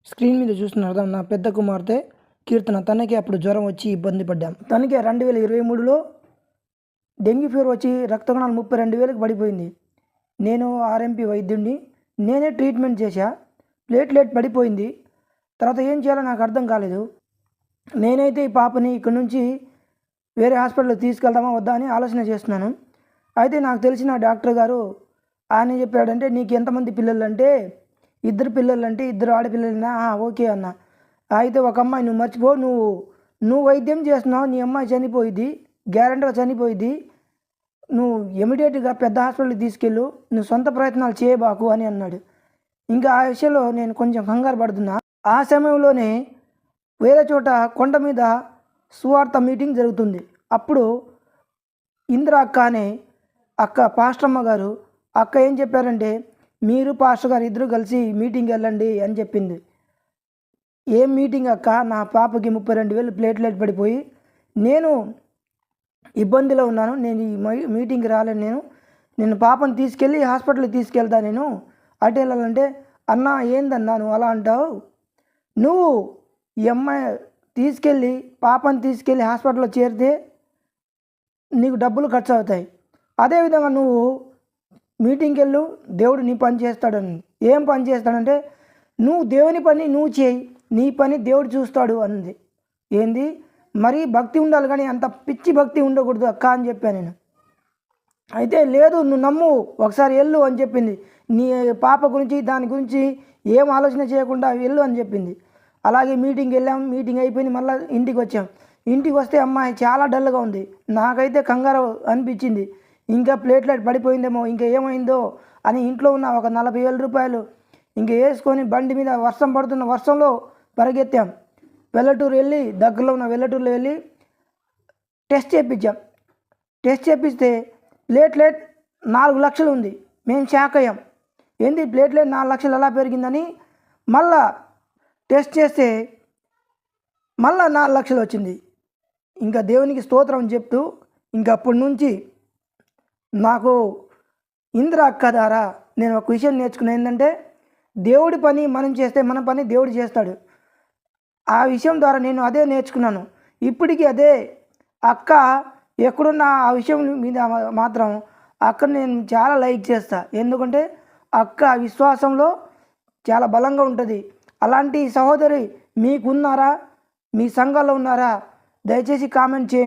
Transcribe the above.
Screen మీద చూస్తున్నారు కదా, నా పెద్ద కుమార్తె కీర్తన. తనకి అప్పుడు జ్వరం వచ్చి ఇబ్బంది పడ్డాం. తనకి 2023లో డెంగ్యూ ఫీవర్ వచ్చి రక్త కణాలు 32,000కి పడిపోయింది. నేను ఆర్ఎంపీ వైద్యుడిని, నేనే ట్రీట్మెంట్ చేశా. ప్లేట్లెట్ పడిపోయింది. తర్వాత ఏం చేయాలో నాకు అర్థం కాలేదు. నేనైతే ఈ పాపని ఇక్కడ నుంచి వేరే హాస్పిటల్కి తీసుకెళ్దామా వద్దా అని ఆలోచన చేస్తున్నాను. అయితే నాకు తెలిసిన డాక్టర్ గారు ఆయన చెప్పాడంటే, నీకు ఎంతమంది పిల్లలు అంటే, 2 పిల్లలు అంటే 2 ఆడపిల్లలనా? ఓకే అన్న. అయితే ఒక అమ్మాయి నువ్వు మర్చిపో, నువ్వు వైద్యం చేస్తున్నావు, నీ అమ్మాయి చనిపోయిద్ది, గ్యారెంటీగా చనిపోయిద్ది. నువ్వు ఇమీడియట్గా పెద్ద హాస్పిటల్కి తీసుకెళ్ళు, నువ్వు సొంత ప్రయత్నాలు చేయబాకు అని అన్నాడు. ఇంకా ఆ విషయంలో నేను కొంచెం కంగారు పడుతున్నా. ఆ సమయంలోనే వేరే చోట కొండ మీద సువార్త మీటింగ్ జరుగుతుంది. అప్పుడు ఇందిరా అక్క అనే అక్క, పాస్టర్మ్మ గారు అక్క ఏం చెప్పారంటే, మీరు పాస్టర్ గారు 2 కలిసి మీటింగ్ వెళ్ళండి అని చెప్పింది. ఏం మీటింగ్ అక్క? నా పాపకి 32,000 ప్లేట్లెట్ పడిపోయి నేను ఇబ్బందిలో ఉన్నాను, నేను ఈ మీటింగ్కి రాలేను, నేను పాపను తీసుకెళ్ళి హాస్పిటల్కి తీసుకెళ్తా, నేను అటు వెళ్ళాలంటే, అన్న ఏందన్నా నువ్వు అలా అంటావు? నువ్వు ఈ అమ్మాయి తీసుకెళ్ళి పాపను తీసుకెళ్ళి హాస్పిటల్లో చేరితే నీకు డబ్బులు ఖర్చు అవుతాయి. అదేవిధంగా నువ్వు మీటింగ్కి వెళ్ళు, దేవుడు నీ పని చేస్తాడని. ఏం పని చేస్తాడంటే, నువ్వు దేవుని పని నువ్వు చేయి, నీ పని దేవుడు చూస్తాడు అన్నది. ఏంది మరీ భక్తి ఉండాలి కానీ అంత పిచ్చి భక్తి ఉండకూడదు అక్క అని చెప్పాను నేను. అయితే లేదు, నువ్వు నమ్ము, ఒకసారి వెళ్ళు అని చెప్పింది. నీ పాప గురించి దాని గురించి ఏం ఆలోచన చేయకుండా వెళ్ళు అని చెప్పింది. అలాగే మీటింగ్కి వెళ్ళాం. మీటింగ్ అయిపోయింది, మళ్ళీ ఇంటికి వచ్చాం. ఇంటికి వస్తే అమ్మాయి చాలా డల్గా ఉంది. నాకైతే కంగారు అనిపించింది, ఇంకా ప్లేట్లెట్ పడిపోయిందేమో, ఇంకా ఏమైందో అని. ఇంట్లో ఉన్న ఒక 40,000 రూపాయలు ఇంకా వేసుకొని బండి మీద వర్షం పడుతున్న వర్షంలో పరిగెత్తాం. వెల్లటూరు వెళ్ళి, దగ్గరలో ఉన్న వెల్లటూరులో వెళ్ళి టెస్ట్ చేయించాం. టెస్ట్ చేపిస్తే ప్లేట్లెట్ 4 లక్షలు ఉంది. మేము షాక్ అయ్యాం, ఏంది ప్లేట్లెట్ 4 లక్షలు ఎలా పెరిగిందని. మళ్ళా టెస్ట్ చేస్తే మళ్ళా 4 లక్షలు వచ్చింది. ఇంకా దేవునికి స్తోత్రం చెప్తూ, ఇంకా అప్పటి నుంచి నాకు ఇందిరా అక్క ద్వారా నేను ఒక విషయం నేర్చుకున్నా. ఏంటంటే, దేవుడి పని మనం చేస్తే మన పని దేవుడు చేస్తాడు. ఆ విషయం ద్వారా నేను అదే నేర్చుకున్నాను. ఇప్పటికీ అదే. అక్క ఎక్కడున్న ఆ విషయం మీద మాత్రం అక్కడ నేను చాలా లైక్ చేస్తా. ఎందుకంటే అక్క విశ్వాసంలో చాలా బలంగా ఉంటుంది. అలాంటి సహోదరి మీకున్నారా? మీ సంఘంలో ఉన్నారా? దయచేసి కామెంట్ చేయండి.